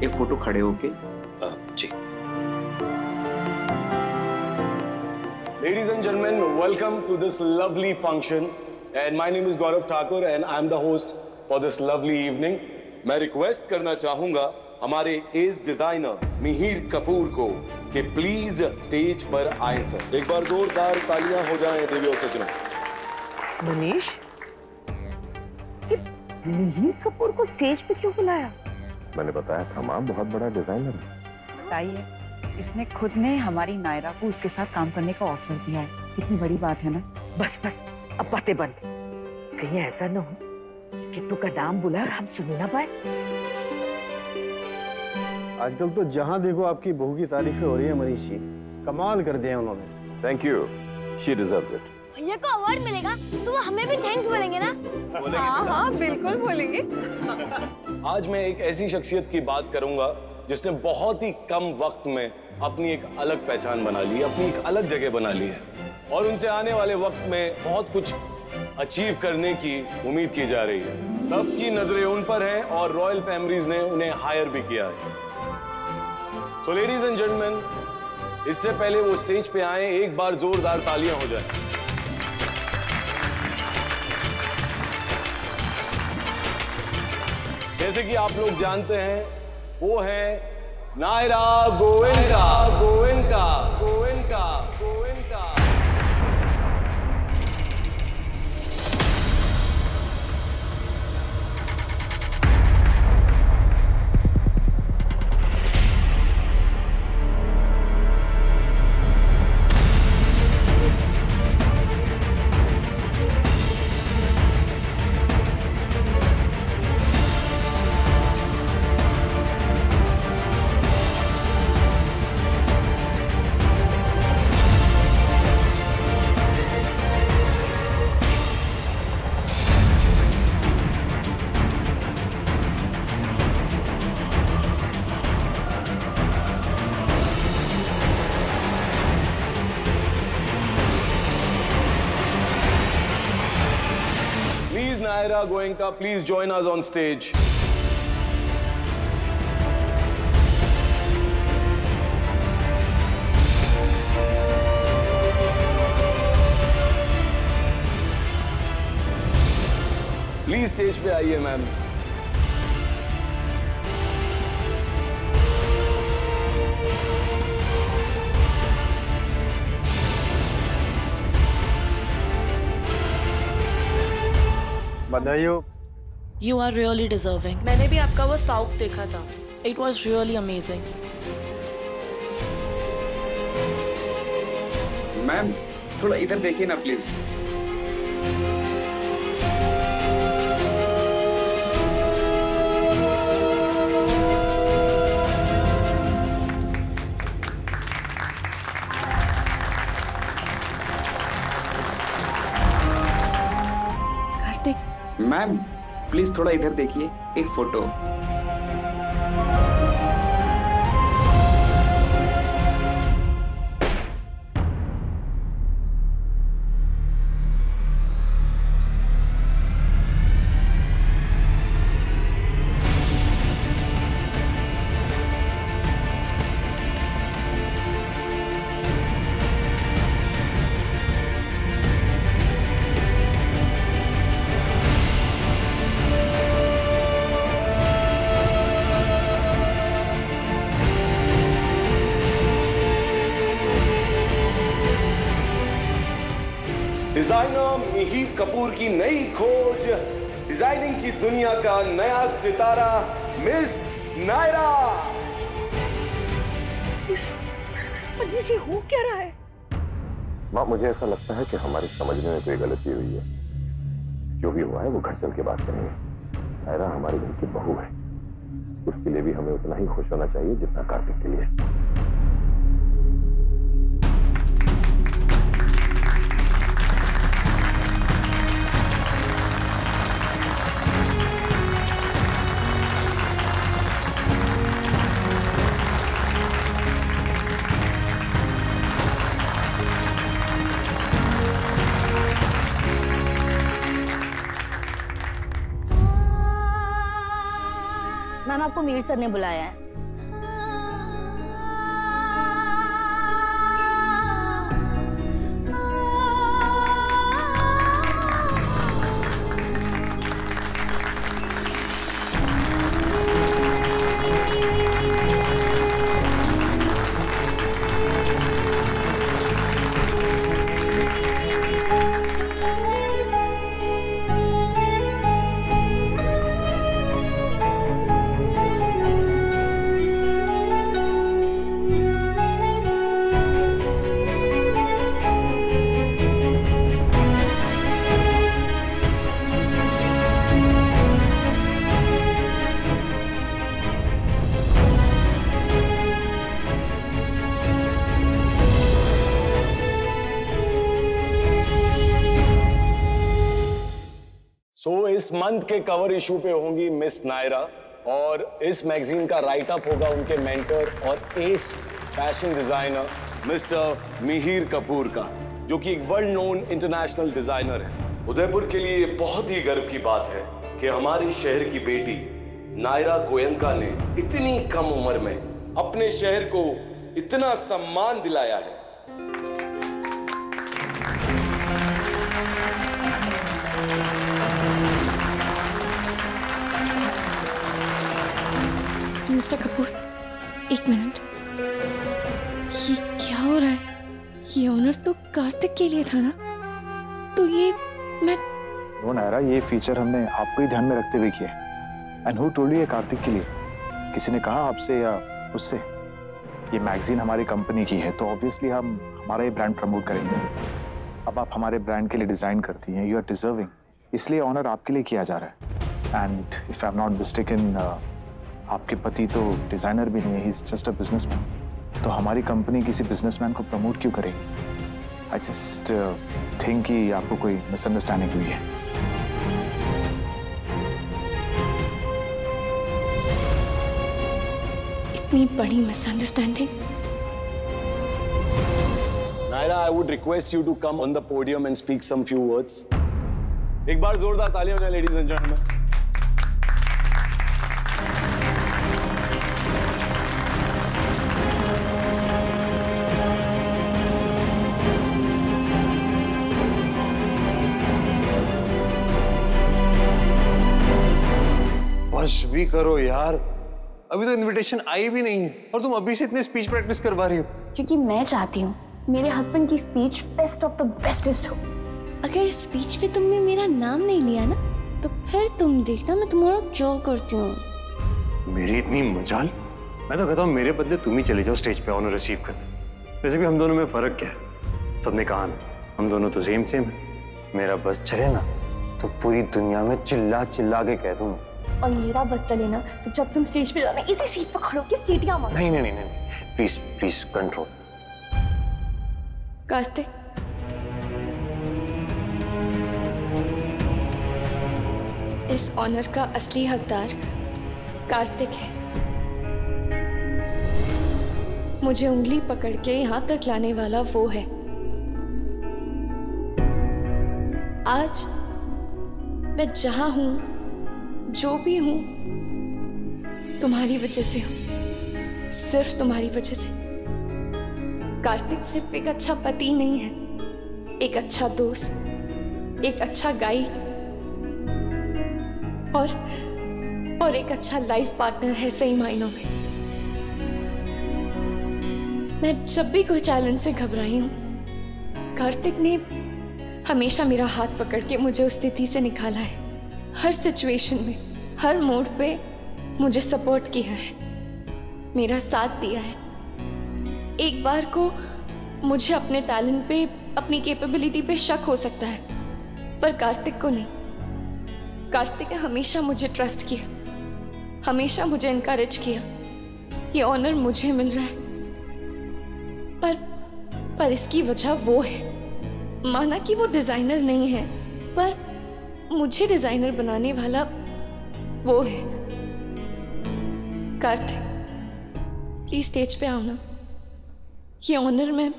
एक फोटो खड़े होके। जी। Ladies and gentlemen, welcome to this lovely function. And my name is Gaurav Thakur and I'm the host for this lovely evening. मैं request करना चाहूंगा हमारे as designer Mihir Kapoor को कि प्लीज स्टेज पर आए सर। एक बार जोरदार तालियां हो जाएं देवी और सज्जनों। मनीष, मिहिर कपूर को स्टेज पे क्यों बुलाया? मैंने बताया था मां, बहुत बड़ा डिजाइनर है। बताइए, इसने खुद ने हमारी नायरा को उसके साथ काम करने का ऑफर दिया है। कितनी बड़ी बात है ना। बस बस, अब बातें बंद। कहीं ऐसा न हो कि किट्टू का नाम बुला और हम सुन ना पाए। आजकल तो जहां देखो आपकी बहू की तारीफें हो रही है मनीष जी। कमाल कर दिया उन्होंने। Thank you, she deserves it. भैया को अवार्ड मिलेगा तो वो हमें भी थैंक्स बोलेंगे ना? हाँ हाँ बिल्कुल बोलेंगे। आज मैं एक ऐसी शख्सियत की बात करूंगा जिसने बहुत ही कम वक्त में अपनी एक अलग पहचान बना ली, अपनी एक अलग जगह बना ली है और उनसे आने वाले वक्त में बहुत कुछ अचीव करने की उम्मीद की जा रही है। सबकी नजरें उन पर हैं और रॉयल फैमिलीज ने उन्हें हायर भी किया है। सो लेडीज एंड जेंटलमैन, इससे पहले वो स्टेज पे आए, एक बार जोरदार तालियां हो जाए। जैसे कि आप लोग जानते हैं, वो है Naira Goenka, Goenka, Goenka, Goenka. Naira Goenka, please join us on stage. Please stage पे आइए मैम। बधाई हो। You are really deserving. मैंने भी आपका वो साउथ देखा था. It was really amazing. Ma'am थोड़ा इधर देखिए ना प्लीज। मैम प्लीज थोड़ा इधर देखिए, एक फोटो। डिजाइनर मिहिर कपूर की नई खोज, डिजाइनिंग की दुनिया का नया सितारा मिस नायरा। मनीष जी हो क्या रहा है? माँ मुझे ऐसा लगता है कि हमारी समझने में कोई गलती हुई है। जो भी हुआ है वो घर चल के बात करेंगे। नायरा हमारे घर की बहू है, उसके लिए भी हमें उतना ही खुश होना चाहिए जितना कार्तिक के लिए। मैम आपको मीर सर ने बुलाया है। इस मंथ के कवर इशू पे होंगी मिस नायरा और इस मैगजीन का राइट अप होगा उनके मेंटर और S fashion designer mister Mihir Kapoor का, जो कि एक वर्ल्ड नोन इंटरनेशनल डिजाइनर है। उदयपुर के लिए बहुत ही गर्व की बात है कि हमारे शहर की बेटी नायरा गोयनका ने इतनी कम उम्र में अपने शहर को इतना सम्मान दिलाया है। मिस्टर कपूर, एक मिनट, ये क्या हो रहा है? ये ऑनर तो कार्तिक के लिए था ना, तो ये मैं नो नायरा, ये फीचर हमने आपको ही ध्यान में रखते हुए किया। एंड हु टोल्ड यू ये कार्तिक के लिए? किसी ने कहा आपसे या उससे? ये मैगजीन हमारी कंपनी की है तो ऑब्वियसली हम हमारा ही ब्रांड प्रमोट करेंगे। अब आप हमारे ब्रांड के लिए डिजाइन करती हैं, यू आर डिजर्विंग, इसलिए ऑनर आपके लिए किया जा रहा है। And if I am not mistaken, आपके पति तो डिजाइनर भी नहीं है, he is just a businessman. तो हमारी कंपनी किसी बिजनेसमैन को प्रमोट क्यों करेगी? आई जस्ट थिंक कि आपको कोई मिसअंडरस्टैंडिंग हुई है। इतनी बड़ी misunderstanding? Naira, I would request you to come on the podium and speak some few words. एक बार जोरदार तालियां हो जाए, ladies and gentlemen. बस भी करो यार, अभी तो इनविटेशन आई भी नहीं है और तुम अभी से इतनी स्पीच प्रैक्टिस करवा रही हो। क्योंकि मैं चाहती हूँ मेरे हस्बैंड की speech best of the bestest हो। अगर स्पीच पे तुमने मेरा नाम नहीं लिया ना, तो फिर तुम देखना मैं तुम्हारा क्या करती हूँ। मेरी इतनी मजाल? मैं तो कहता हूँ मेरे बदले तुम ही चले जाओ स्टेज पे ऑनर रिसीव करने। वैसे भी हम दोनों में फर्क क्या है? सबने कहा ना, हम दोनों तो सेम सेम है। मेरा बस चले ना तो पूरी दुनिया में चिल्ला चिल्ला के कह दूँ, और मेरा बस चले ना तो जब तुम स्टेज पे जाना इसी सीट पर खड़ो के सीटियां मारो। नहीं नहीं नहीं नहीं, प्लीज प्लीज कंट्रोल। कार्तिक, इस ऑनर का असली हकदार कार्तिक है। मुझे उंगली पकड़ के यहां तक लाने वाला वो है। आज मैं जहां हूं, जो भी हूं, तुम्हारी वजह से हूं, सिर्फ तुम्हारी वजह से। कार्तिक सिर्फ एक अच्छा पति नहीं है, एक अच्छा दोस्त, एक अच्छा गाइड और एक अच्छा लाइफ पार्टनर है सही मायनों में। मैं जब भी कोई चैलेंज से घबराई हूं, कार्तिक ने हमेशा मेरा हाथ पकड़ के मुझे उस स्थिति से निकाला है। हर सिचुएशन में, हर मोड पे मुझे सपोर्ट किया है, मेरा साथ दिया है। एक बार को मुझे अपने टैलेंट पे, अपनी कैपेबिलिटी पे शक हो सकता है, पर कार्तिक को नहीं। कार्तिक ने हमेशा मुझे ट्रस्ट किया, हमेशा मुझे इनकरेज किया। ये ऑनर मुझे मिल रहा है, पर इसकी वजह वो है। माना कि वो डिजाइनर नहीं है, पर मुझे डिजाइनर बनाने वाला वो है। कार्तिक, प्लीज स्टेज पे आओ ना। ये ऑनर मैं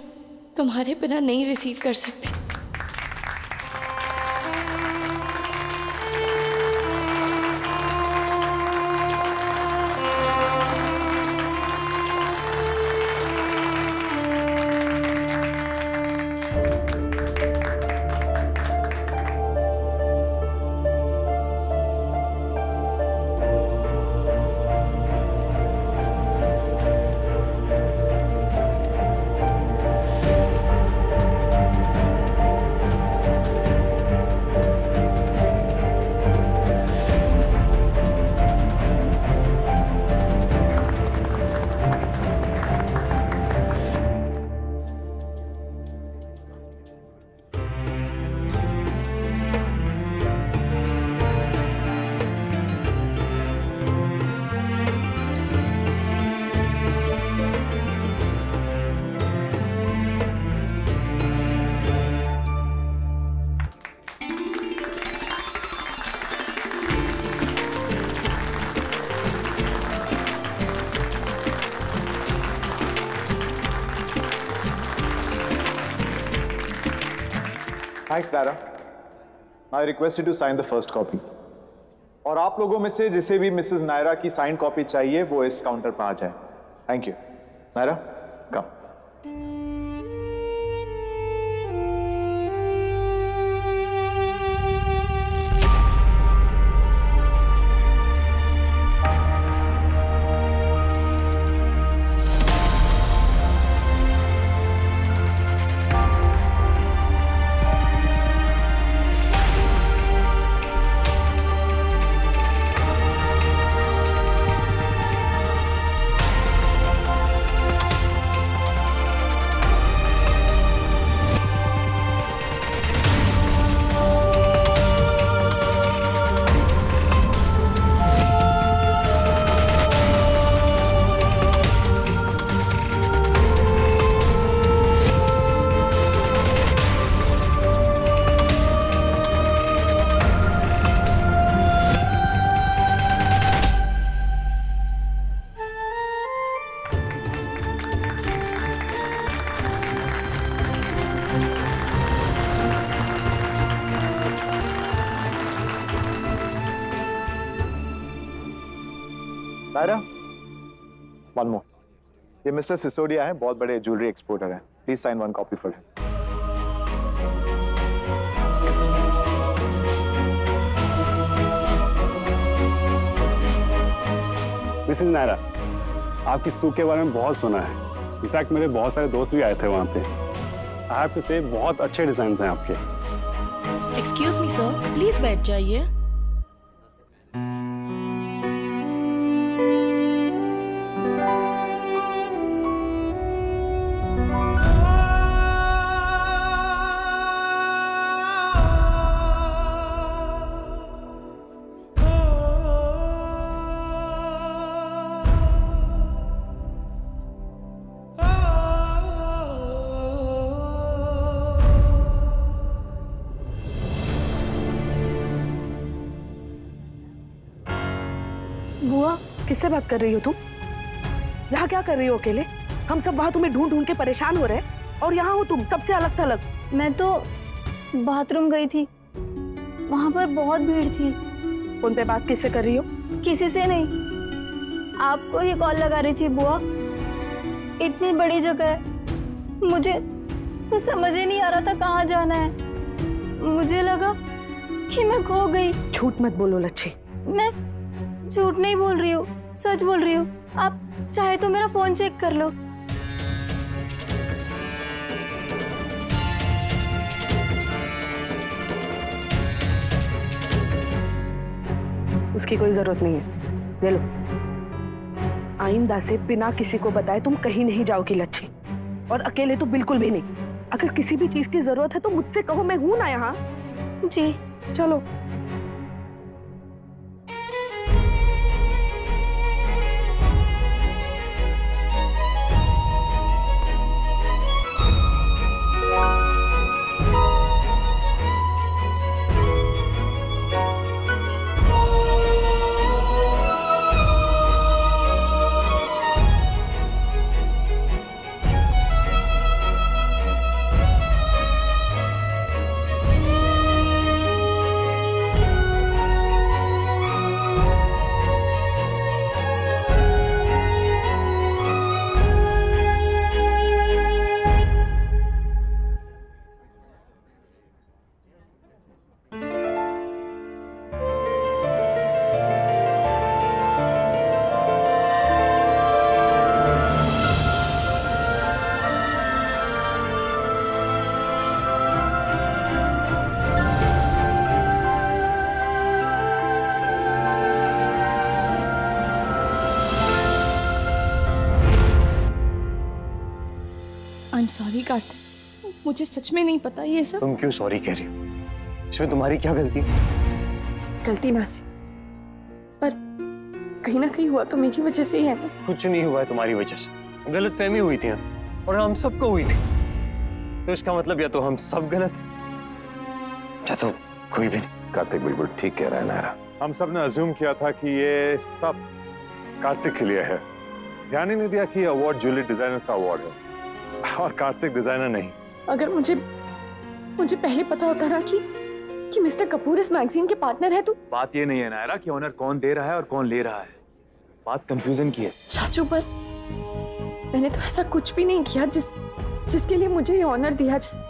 तुम्हारे बिना नहीं रिसीव कर सकती। Thanks Naira. I request you to sign the first copy. और आप लोगों में से जिसे भी मिसेस नायरा की साइन कॉपी चाहिए वो इस काउंटर पर आ जाए। Thank you. Naira come. Naira, one more. ये मिस्टर सिसोदिया है, बहुत बड़े ज्वेलरी एक्सपोर्टर हैं। Please sign one copy for him. Mrs Naira, आपकी सूक के बारे में बहुत सुना है। इनफैक्ट मेरे बहुत सारे दोस्त भी आए थे वहाँ पे। आई हैव टू से बहुत अच्छे डिजाइन हैं आपके। एक्सक्यूज मी सर, प्लीज बैठ जाइए। बुआ, किससे बात कर रही हो तुम? यहाँ क्या कर रही हो अकेले? हम सब वहाँ तुम्हें ढूंढ ढूंढ के परेशान हो रहे हैं और यहाँ हो तुम सबसे अलग थलग। मैं तो बाथरूम गई थी, वहाँ पर बहुत भीड़ थी। फोन पे बात किससे कर रही हो? किसी से नहीं, आपको ही कॉल लगा रही थी बुआ। इतनी बड़ी जगह है, मुझे तो समझ ही नहीं आ रहा था कहाँ जाना है। मुझे लगा कि मैं खो गई। झूठ मत बोलो लच्छी। मैं झूठ नहीं बोल रही हूँ, सच बोल रही हूँ। आप चाहे तो मेरा फोन चेक कर लो। उसकी कोई जरूरत नहीं है, ले लो। आइंदा से बिना किसी को बताए तुम कहीं नहीं जाओगी लच्छी, और अकेले तो बिल्कुल भी नहीं। अगर किसी भी चीज की जरूरत है तो मुझसे कहो, मैं हूं ना यहाँ। जी चलो। I'm sorry कार्तिक, मुझे सच में नहीं पता ये सब। तुम क्यों सॉरी कह रही हो? इसमें तुम्हारी क्या गलती है? गलती ना से, पर कहीं ना कहीं हुआ तो मेरी वजह से ही है ना। कुछ नहीं हुआ है तुम्हारी वजह से, गलतफहमी हुई थी ना, और हम सबको हुई थी। तो इसका मतलब या तो हम सब गलत या तो कोई भी नहीं। कार्तिक बिल्कुल ठीक कह रहा है नायरा। हम सब ने अज्यूम किया था कि ये सब कार्तिक के लिए है। ध्यान ही नहीं दिया कि अवार्ड ज्वेलरी डिजाइनर्स का अवार्ड है और कार्तिक डिजाइनर नहीं। अगर मुझे मुझे पहले पता होता ना कि मिस्टर कपूर इस मैगजीन के पार्टनर है तो। बात ये नहीं है नायरा कि ऑनर कौन दे रहा है और कौन ले रहा है, बात कंफ्यूजन की है। चाचू, पर मैंने तो ऐसा कुछ भी नहीं किया जिसके लिए मुझे ये ऑनर दिया जाए,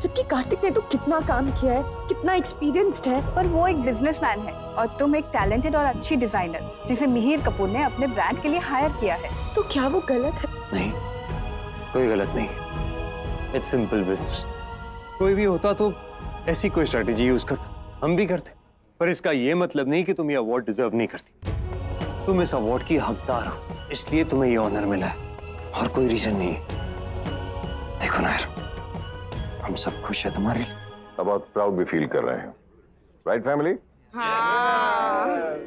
जबकि कार्तिक ने तो कितना काम किया है, कितना एक्सपीरियंस्ड है। पर वो एक बिजनेसमैन है और तुम एक टैलेंटेड और अच्छी डिजाइनर जिसे मिहिर कपूर ने अपने ब्रांड के लिए हायर किया है। तो क्या वो गलत है? नहीं, कोई गलत नहीं। It's simple business. कोई भी होता तो ऐसी कोई स्ट्रेटेजी यूज करता, हम भी करते। पर इसका ये मतलब नहीं कि तुम ये अवार्ड डिजर्व नहीं करती। तुम इस अवार्ड की हकदार हो, इसलिए तुम्हें ये ऑनर मिला है, और कोई रीजन नहीं है। देखो नायर, हम सब खुश है तुम्हारे लिए। अब बहुत प्राउड भी फील कर रहे हैं, राइट फैमिली? हाँ।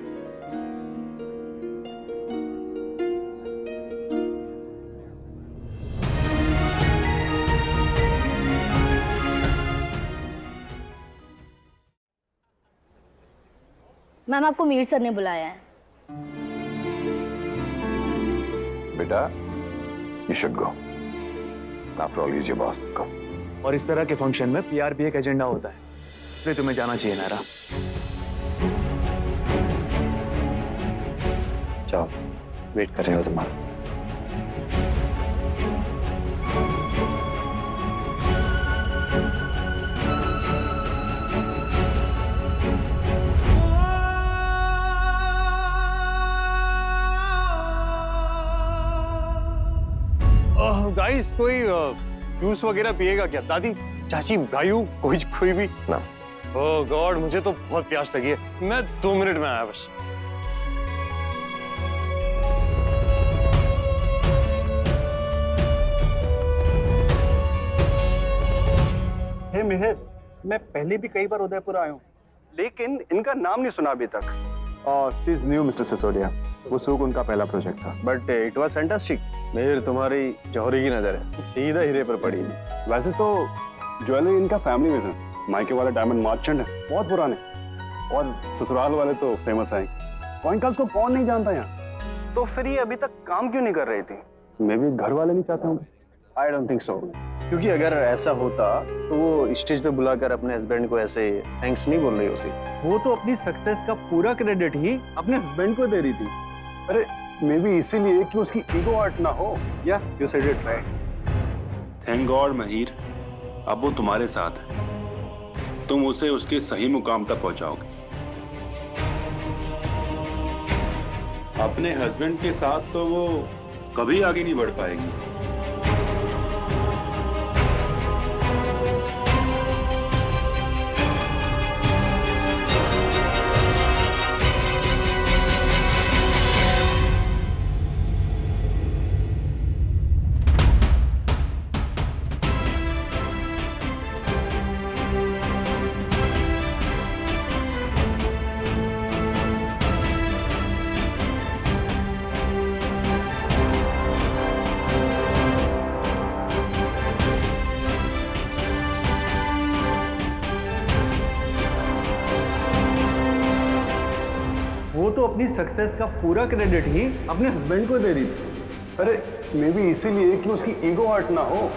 मैम, आपको मीर सर ने बुलाया है। बेटा, you should go. After all is your boss. Go. और इस तरह के फंक्शन में पीआर भी एक एजेंडा होता है, इसलिए तुम्हें जाना चाहिए नायरा। जाओ, वेट कर रहे हो तुम्हारा। गाइस, कोई जूस वगैरह पिएगा क्या? दादी, चाची, भाईऊ, कोई भी ना। ओह गॉड, मुझे तो बहुत प्यास लगी है। मैं 2 मिनट में आया बस। हे मिहिर, मैं पहले भी कई बार उदयपुर आया हूँ, लेकिन इनका नाम नहीं सुना अभी तक। She is new mister Sisodia. वो सूक उनका पहला प्रोजेक्ट था। But it was fantastic. Mihir, तुम्हारी जौहरी की नजर है सीधा हीरे पर पड़ी। वैसे तो ज्वेलरी इनका फैमिली में था। मायके वाले डायमंड मर्चेंट है, बहुत पुराने, और ससुराल वाले तो फेमस हैं। कॉइनकास को कौन नहीं जानता यहाँ? तो फिर ये अभी तक काम क्यों नहीं कर रही थी? मे बी घर वाले नहीं चाहते होंगे। आई डोंट थिंक सो, क्योंकि अगर ऐसा होता तो वो स्टेज पे बुलाकर अपने हस्बैंड को ऐसे थैंक्स नहीं बोल रही होती। वो तो अपनी सक्सेस का पूरा क्रेडिट ही अपने हस्बैंड को दे रही थी। अरे मे बी इसीलिए कि उसकी ईगो हर्ट ना हो। या you said it right. Thank God महिर, अब वो तुम्हारे साथ है। तुम उसे उसके सही मुकाम तक पहुंचाओगे। अपने हस्बैंड के साथ तो वो कभी आगे नहीं बढ़ पाएगी। वो तो अपनी सक्सेस का पूरा क्रेडिट ही अपने हस्बैंड को दे रही थी। अरे मे बी इसीलिए कि उसकी ईगो हर्ट ना हो।